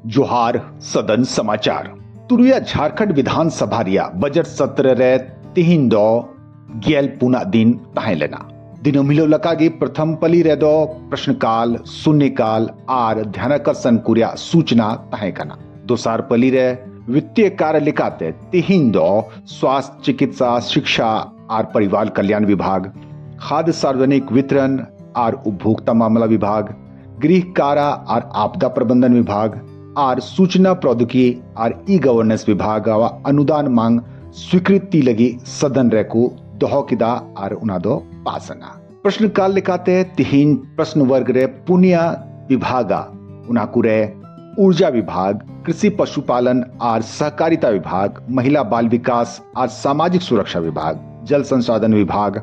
जोहार सदन समाचार तुरुया झारखंड विधानसभा रिया बजट सत्र रे तिहिन दो गेल पुना दिन ताहेलेना दिनो मिलो लकागे प्रथम पली रे दो प्रश्नकाल शून्यकाल आर ध्यानाकर्षण कुरिया सूचना ताहेकना दोसार पली रे वित्तीय कार्य लिखाते तिहिन दो स्वास्थ्य चिकित्सा शिक्षा आर परिवार कल्याण विभाग खाद्य सार्वजनिक वितरण आर उपभोक्ता मामला विभाग गृह कारा और आपदा प्रबंधन विभाग और सूचना प्रौद्योगिकी और ई गवर्नेंस विभाग अनुदान मांग स्वीकृति लगी सदन रेको दहोकिदा और उनादो पासना प्रश्न काल लिखाते तिहिन प्रश्न वर्ग रे पुनिया विभागा उनाकुरे ऊर्जा विभाग कृषि पशुपालन और सहकारिता विभाग महिला बाल विकास और सामाजिक सुरक्षा विभाग जल संसाधन विभाग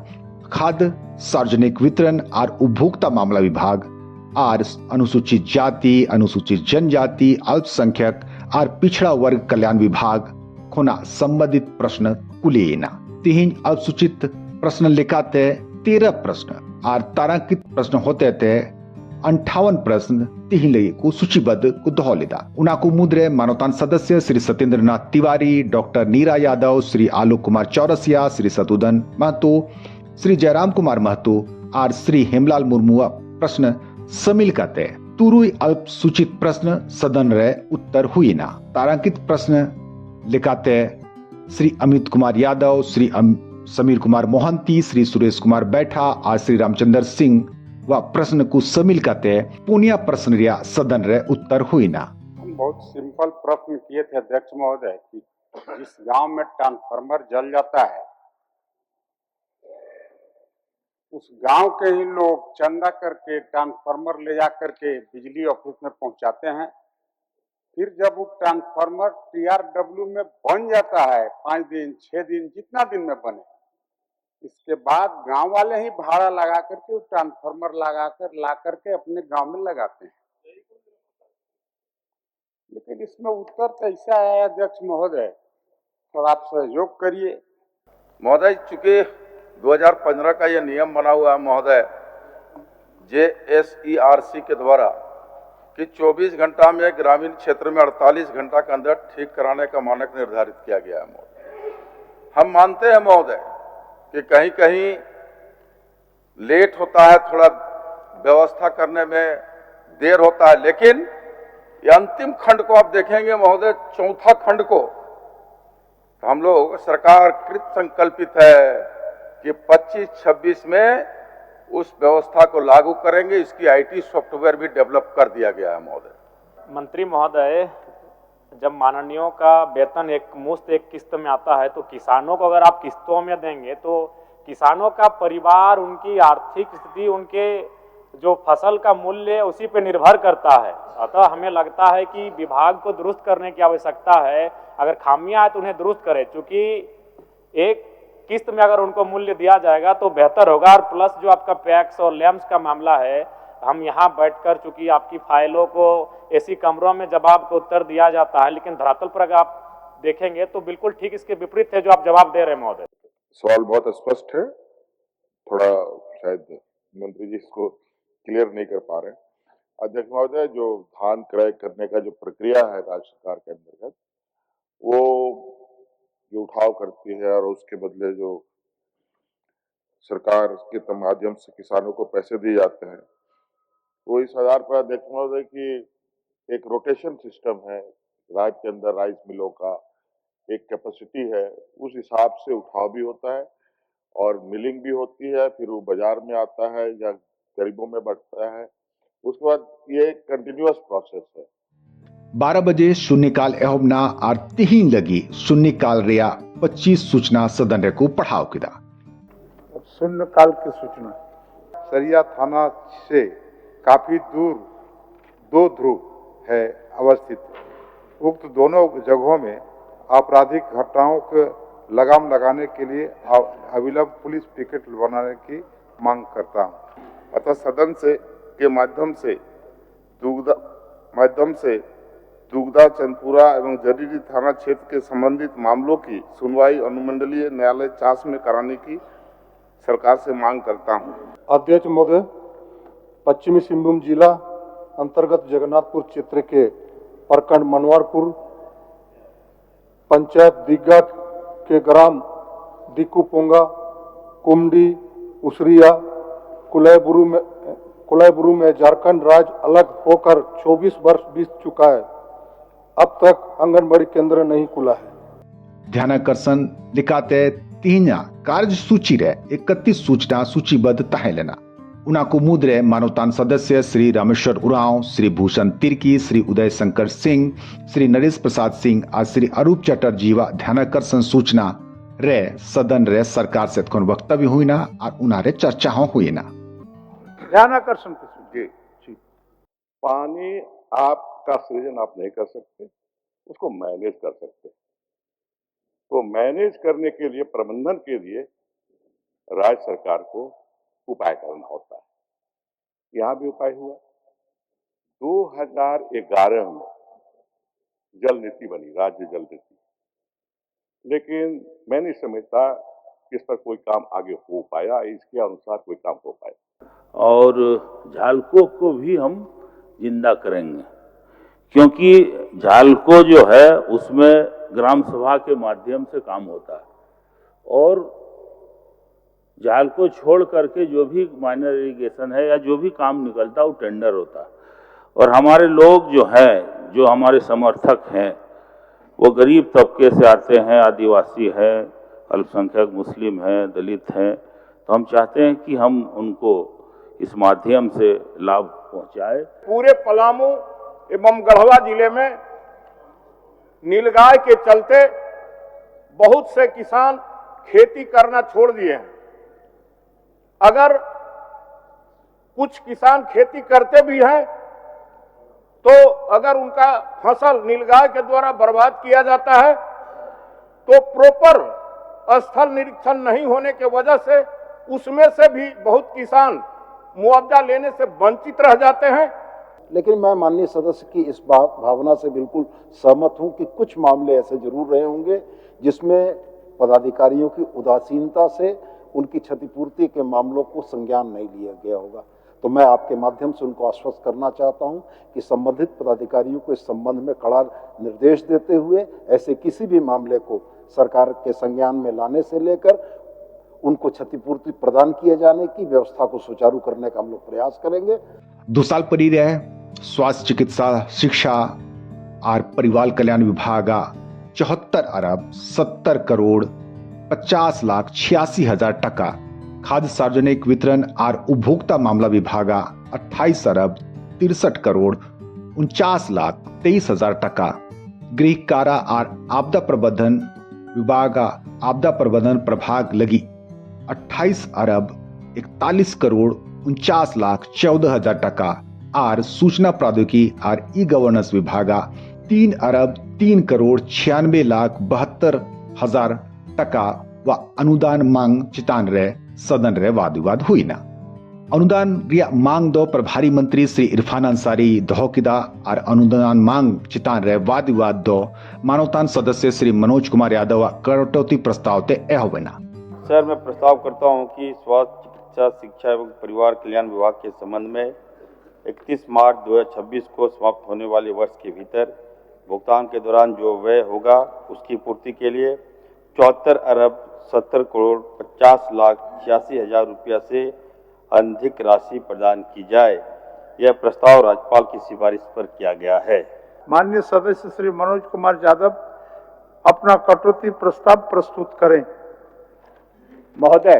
खाद्य सार्वजनिक वितरण और उपभोक्ता मामला विभाग और अनुसूचित जाति अनुसूचित जनजाति अल्पसंख्यक और पिछड़ा वर्ग कल्याण विभाग खोना संबंधित प्रश्न कुलेना तीन अल्पसूचित प्रश्न लिखाते 13 प्रश्न और तारांकित प्रश्न होते थे 58 प्रश्न तीन लगे को सूचीबद्ध को दोहलेदा उनाको मुद्रे मानवतान सदस्य श्री सत्येंद्र नाथ तिवारी डॉक्टर नीरा यादव श्री आलोक कुमार चौरसिया श्री सतुदन महतो श्री जयराम कुमार महतो और श्री हेमलाल मुर्मू प्रश्न शामिल करते तुरुई अल्प सूचित प्रश्न सदन रे उत्तर हुई ना तारांकित प्रश्न लिखाते श्री अमित कुमार यादव श्री समीर कुमार मोहंती श्री सुरेश कुमार बैठा और श्री रामचंद्र सिंह व प्रश्न को शामिल करते पुनिया प्रश्न रिया सदन रे उत्तर हुई ना। हम बहुत सिंपल प्रश्न किए थे अध्यक्ष महोदय कि जिस गांव में ट्रांसफार्मर जल जाता है उस गांव के ही लोग चंदा करके ट्रांसफार्मर ले जा करके बिजली ऑफिस में पहुंचाते हैं। फिर जब वो ट्रांसफार्मर TRW में बन जाता है 5 दिन 6 दिन जितना दिन में बने इसके बाद गांव वाले ही भाड़ा लगा करके वो ट्रांसफार्मर ला करके अपने गांव में लगाते हैं। लेकिन इसमें उत्तर तो ऐसा है अध्यक्ष महोदय थोड़ा आप सहयोग करिए। महोदय चूंकि 2015 का यह नियम बना हुआ है महोदय JSERC के द्वारा कि 24 घंटा में ग्रामीण क्षेत्र में 48 घंटा के अंदर ठीक कराने का मानक निर्धारित किया गया है महोदय। हम मानते हैं महोदय कि कहीं कहीं लेट होता है थोड़ा व्यवस्था करने में देर होता है लेकिन ये अंतिम खंड को आप देखेंगे महोदय चौथा खंड को तो हम लोग सरकार कृत संकल्पित है कि 25-26 में उस व्यवस्था को लागू करेंगे। इसकी IT सॉफ्टवेयर भी डेवलप कर दिया गया है महोदय। मंत्री महोदय जब माननीयों का वेतन एक किस्त में आता है तो किसानों को अगर आप किस्तों में देंगे तो किसानों का परिवार उनकी आर्थिक स्थिति उनके जो फसल का मूल्य उसी पे निर्भर करता है। अतः हमें लगता है कि विभाग को दुरुस्त करने की आवश्यकता है। अगर खामियां है तो उन्हें दुरुस्त करें क्योंकि एक किस्त में अगर उनको मूल्य दिया जाएगा तो बेहतर होगा। और प्लस जो आपका पैक्स और लैम्स का मामला है हम यहाँ बैठकर चूंकि आपकी फाइलों को ऐसी कमरों में जवाब को उत्तर दिया जाता है लेकिन धरातल पर अगर आप देखेंगे तो बिल्कुल ठीक इसके विपरीत है जो आप जवाब दे रहे हैं महोदय। सवाल बहुत स्पष्ट है थोड़ा शायद मंत्री जी इसको क्लियर नहीं कर पा रहे हैं। अध्यक्ष महोदय जो धान क्रय करने का जो प्रक्रिया है राज्य सरकार के अंतर्गत वो जो उठाव करती है और उसके बदले जो सरकार के माध्यम से किसानों को पैसे दिए जाते हैं वो इस आधार पर अध्यक्ष महोदय की एक रोटेशन सिस्टम है। राज्य के अंदर राइस मिलों का एक कैपेसिटी है उस हिसाब से उठाव भी होता है और मिलिंग भी होती है फिर वो बाजार में आता है या गरीबों में बढ़ता है उसके बाद ये कंटिन्यूअस प्रोसेस है। 12 बजे शून्यकाल एवं ना और तीन लगी शून्यकाल रिया 25 सूचना सदन रे को पढ़ाओ किदा। शून्यकाल की सूचना सरिया थाना से काफी दूर 2 ध्रुव है अवस्थित। उक्त दोनों जगहों में आपराधिक घटनाओं को लगाम लगाने के लिए अविलंब पुलिस पिकेट बनाने की मांग करता हूँ। अतः सदन के माध्यम से दुगदा चंदपुरा एवं जरीरी थाना क्षेत्र के संबंधित मामलों की सुनवाई अनुमंडलीय न्यायालय चास में कराने की सरकार से मांग करता हूं। अध्यक्ष महोदय पश्चिमी सिंहभूम जिला अंतर्गत जगन्नाथपुर क्षेत्र के प्रखंड मनवारपुर, पंचायत दिग्गा के ग्राम दिकुपोंगा, कुमडी, उसरिया, कुलाईबुरु में झारखंड राज्य अलग होकर 24 वर्ष बीत चुका है। अब तक आंगनबाड़ी केंद्र नहीं खुला है। ध्यानाकर्षण लिखाते तीना कार्यसूची रे 31 सूचना सूचीबद्ध तहेलेना उना कुमुद रे मानवतान सदस्य श्री रामेश्वर उरांव, श्री भूषण तिर्की, श्री उदय शंकर सिंह, श्री नरेश प्रसाद सिंह और श्री अरूप चटर्जी व ध्यानाकर्षण सूचना रे सदन रे सरकार से वक्तव्य हुई ना और उना रे चर्चा हुई ना। ध्यानाकर्षण जी, पानी आपका सृजन आप नहीं कर सकते, उसको मैनेज कर सकते। तो मैनेज करने के लिए, प्रबंधन के लिए राज्य सरकार को उपाय करना होता है। यहाँ भी उपाय हुआ। 2011 में जल नीति बनी, राज्य जल नीति, लेकिन मैं नहीं समझता कि इस पर कोई काम आगे हो पाया, इसके अनुसार कोई काम हो पाया। और झालको को भी हम जिंदा करेंगे, क्योंकि झालको जो है उसमें ग्राम सभा के माध्यम से काम होता है और झालको छोड़ करके जो भी माइनर इरिगेशन है या जो भी काम निकलता है वो टेंडर होता है। और हमारे लोग जो हैं, जो हमारे समर्थक हैं, वो गरीब तबके से आते हैं, आदिवासी हैं, अल्पसंख्यक मुस्लिम हैं, दलित हैं। तो हम चाहते हैं कि हम उनको इस माध्यम से लाभ पहुंचाए। पूरे पलामू एवं गढ़वा जिले में नीलगाय के चलते बहुत से किसान खेती करना छोड़ दिए हैं। अगर कुछ किसान खेती करते भी हैं तो अगर उनका फसल नीलगाय के द्वारा बर्बाद किया जाता है तो प्रॉपर स्थल निरीक्षण नहीं होने के वजह से उसमें से भी बहुत किसान मुआवजा लेने से वंचित रह जाते हैं। लेकिन मैं माननीय सदस्य की इस भावना से बिल्कुल सहमत हूं कि कुछ मामले ऐसे जरूर रहे होंगे जिसमें पदाधिकारियों की उदासीनता से उनकी क्षतिपूर्ति के मामलों को संज्ञान नहीं लिया गया होगा। तो मैं आपके माध्यम से उनको आश्वस्त करना चाहता हूं कि संबंधित पदाधिकारियों को इस संबंध में कड़ा निर्देश देते हुए ऐसे किसी भी मामले को सरकार के संज्ञान में लाने से लेकर उनको क्षतिपूर्ति प्रदान किए जाने की व्यवस्था को सुचारू करने का हम लोग प्रयास करेंगे। 2 साल परी रहे स्वास्थ्य, चिकित्सा, शिक्षा और परिवार कल्याण विभाग 74 अरब 70 करोड़ 50 लाख 86 हजार टका, खाद्य सार्वजनिक वितरण और उपभोक्ता मामला विभाग 28 अरब 63 करोड़ 49 लाख 23 हजार टका, गृह कारा और आपदा प्रबंधन विभाग आपदा प्रबंधन प्रभाग लगी 28 अरब 41 करोड़ 49 लाख 14 हजार टका और सूचना प्रौद्योगिकी और ई गवर्नेंस विभाग 3 अरब 3 करोड़ 96 लाख 72 हजार टका व अनुदान मांग चितान रे सदन रे वाद विवाद हुई ना। अनुदान रिया मांग दो प्रभारी मंत्री श्री इरफान अंसारी दहोकिदा और अनुदान मांग चितान रे वाद विवाद दो मानवतान सदस्य श्री मनोज कुमार यादव कटौती प्रस्ताव ते एहोवेना। सर, मैं प्रस्ताव करता हूं कि स्वास्थ्य, चिकित्सा, शिक्षा एवं परिवार कल्याण विभाग के संबंध में 31 मार्च 2026 को समाप्त होने वाले वर्ष के भीतर भुगतान के दौरान जो व्यय होगा उसकी पूर्ति के लिए 74 अरब 70 करोड़ 50 लाख 86 हजार रुपया से अधिक राशि प्रदान की जाए। यह प्रस्ताव राज्यपाल की सिफारिश पर किया गया है। माननीय सदस्य श्री मनोज कुमार यादव अपना कटौती प्रस्ताव प्रस्तुत करें। महोदय,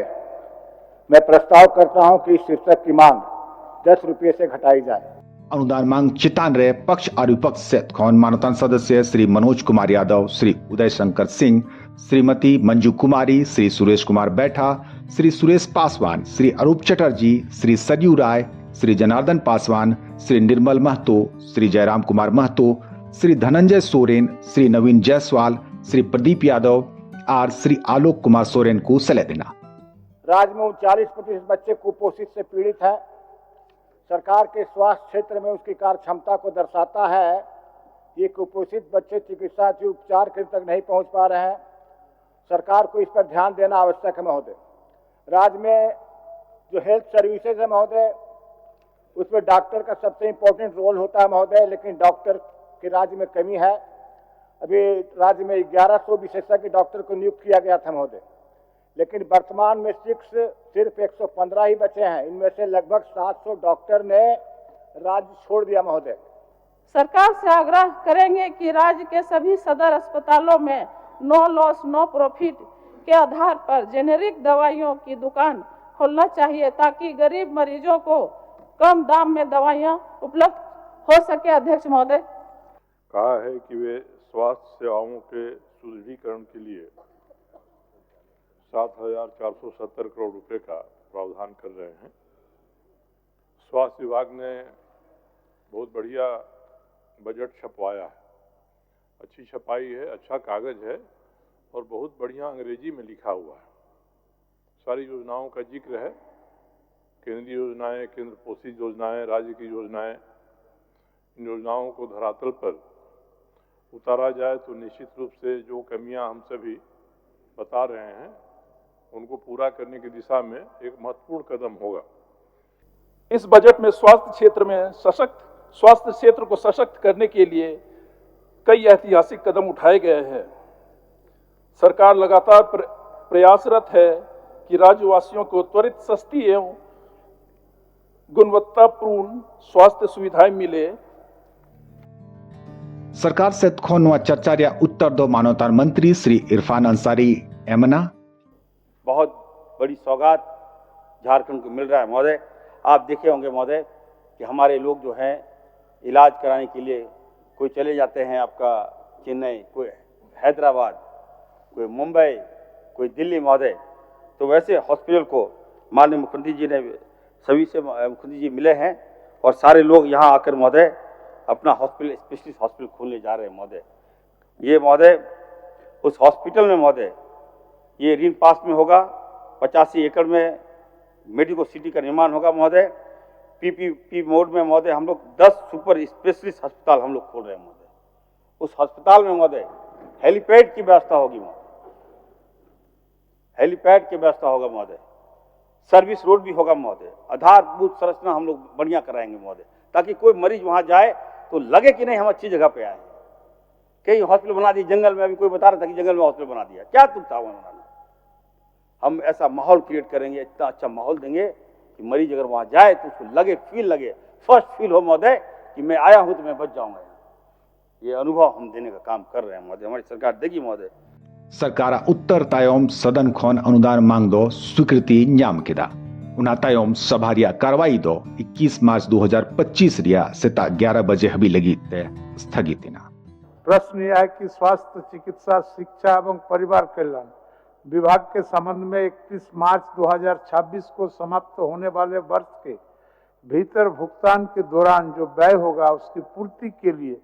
मैं प्रस्ताव करता हूं कि इस शीर्षक की मांग 10 रुपये से घटाई जाए। अनुदान मांग चितान रे पक्ष और विपक्ष से मानवतान सदस्य श्री मनोज कुमार यादव, श्री उदय शंकर सिंह, श्रीमती मंजू कुमारी, श्री सुरेश कुमार बैठा, श्री सुरेश पासवान, श्री अरूप चटर्जी, श्री सरयू राय, श्री जनार्दन पासवान, श्री निर्मल महतो, श्री जयराम कुमार महतो, श्री धनंजय सोरेन, श्री नवीन जायसवाल, श्री प्रदीप यादव और श्री आलोक कुमार सोरेन को सलाह देना। राज्य में 39% बच्चे कुपोषित से पीड़ित हैं। सरकार के स्वास्थ्य क्षेत्र में उसकी कार्य क्षमता को दर्शाता है। ये कुपोषित बच्चे चिकित्सा के उपचार के तक नहीं पहुंच पा रहे हैं। सरकार को इस पर ध्यान देना आवश्यक है महोदय। राज्य में जो हेल्थ सर्विसेज है महोदय, उसमें डॉक्टर का सबसे इम्पोर्टेंट रोल होता है महोदय, लेकिन डॉक्टर कि राज्य में कमी है। अभी राज्य में 1100 विशेषज्ञ डॉक्टर को नियुक्त किया गया था महोदय, लेकिन वर्तमान में सिर्फ 115 ही बचे हैं। इनमें से लगभग 700 डॉक्टर ने राज्य छोड़ दिया महोदय। सरकार से आग्रह करेंगे कि राज्य के सभी सदर अस्पतालों में नो लॉस नो प्रॉफिट के आधार पर जेनेरिक दवाइयों की दुकान खोलना चाहिए, ताकि गरीब मरीजों को कम दाम में दवाइयां उपलब्ध हो सके। अध्यक्ष महोदय, कहा है कि वे स्वास्थ्य सेवाओं के सुदृढ़ीकरण के लिए 7,470 करोड़ रुपए का प्रावधान कर रहे हैं। स्वास्थ्य विभाग ने बहुत बढ़िया बजट छपवाया है, अच्छी छपाई है, अच्छा कागज है और बहुत बढ़िया अंग्रेजी में लिखा हुआ है। सारी योजनाओं का जिक्र है, केंद्रीय योजनाएं, केंद्र पोषित योजनाएं, राज्य की योजनाएं। इन योजनाओं को धरातल पर उतारा जाए तो निश्चित रूप से जो कमियां हम सभी बता रहे हैं उनको पूरा करने की दिशा में एक महत्वपूर्ण कदम होगा। इस बजट में स्वास्थ्य क्षेत्र को सशक्त करने के लिए कई ऐतिहासिक कदम उठाए गए हैं। सरकार लगातार प्रयासरत है कि राज्यवासियों को त्वरित, सस्ती एवं गुणवत्तापूर्ण स्वास्थ्य सुविधाएं मिले। सरकार से खोनवा चर्चा या उत्तर दो मानवता मंत्री श्री इरफान अंसारी एमना। बहुत बड़ी सौगात झारखंड को मिल रहा है महोदय। आप देखे होंगे महोदय कि हमारे लोग जो हैं इलाज कराने के लिए कोई चले जाते हैं आपका चेन्नई, कोई हैदराबाद, कोई मुंबई, कोई दिल्ली महोदय। तो वैसे हॉस्पिटल को माननीय मुख्यमंत्री जी ने सभी से मुख्यमंत्री जी मिले हैं और सारे लोग यहाँ आकर महोदय अपना हॉस्पिटल, स्पेशलिस्ट हॉस्पिटल खोलने जा रहे हैं महोदय। ये महोदय उस हॉस्पिटल में महोदय ये ऋण पास में होगा, 85 एकड़ में मेडिको सिटी का निर्माण होगा महोदय। पीपीपी मोड में महोदय हम लोग 10 सुपर स्पेशलिस्ट अस्पताल हम लोग खोल रहे हैं महोदय। उस अस्पताल में महोदय हेलीपैड की व्यवस्था होगी महोदय, हेलीपैड की व्यवस्था होगा महोदय। सर्विस रोड भी होगा महोदय। आधारभूत संरचना हम लोग बढ़िया कराएंगे महोदय, ताकि कोई मरीज वहां जाए तो लगे कि नहीं हम अच्छी जगह पे आए हैं। कई हॉस्पिटल बना दिए जंगल में, अभी कोई बता रहा था कि जंगल में हॉस्पिटल बना दिया, क्या तुम था वहां? हम ऐसा माहौल क्रिएट करेंगे, इतना अच्छा माहौल देंगे कि मरीज अगर वहां जाए तो उसको लगे, फील लगे, फर्स्ट फील हो महोदय कि मैं आया हूं तो मैं बच जाऊंगा। ये अनुभव हम देने का काम कर रहे हैं महोदय, हमारी सरकार देगी महोदय। सरकार उत्तर तायोम सदन खोन अनुदान मांग दो स्वीकृति न्याम किदा उना तायोम सभा रिया कार्रवाई दो 21 मार्च 2025 रिया सेता 11 बजे हबी लगी ते स्थगित ना। प्रश्न यह है कि स्वास्थ्य, चिकित्सा, शिक्षा एवं परिवार कल्याण विभाग के संबंध में 31 मार्च 2026 को समाप्त होने वाले वर्ष के भीतर भुगतान के दौरान जो व्यय होगा उसकी पूर्ति के लिए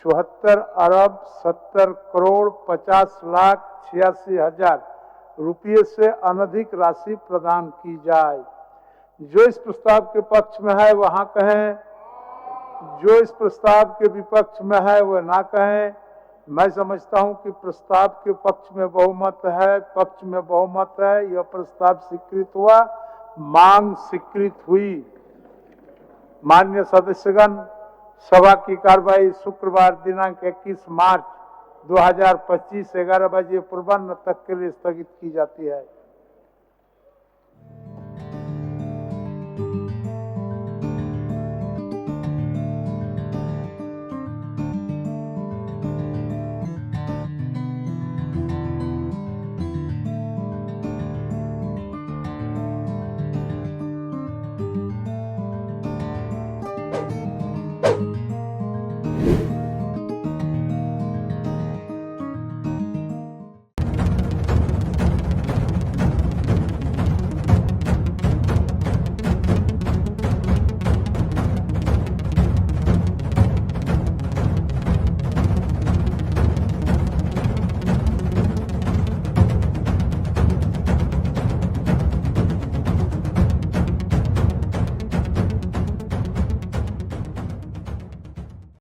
74 अरब 70 करोड़ 50 लाख 86 हजार रुपये से अनधिक राशि प्रदान की जाए। जो इस प्रस्ताव के पक्ष में है वहां कहें, जो इस प्रस्ताव के विपक्ष में है वह ना कहें। मैं समझता हूं कि प्रस्ताव के पक्ष में बहुमत है, पक्ष में बहुमत है, यह प्रस्ताव स्वीकृत हुआ, मांग स्वीकृत हुई। माननीय सदस्यगण, सभा की कार्रवाई शुक्रवार दिनांक 21 मार्च 2025 11 बजे पूर्वाह्न तक के लिए स्थगित की जाती है।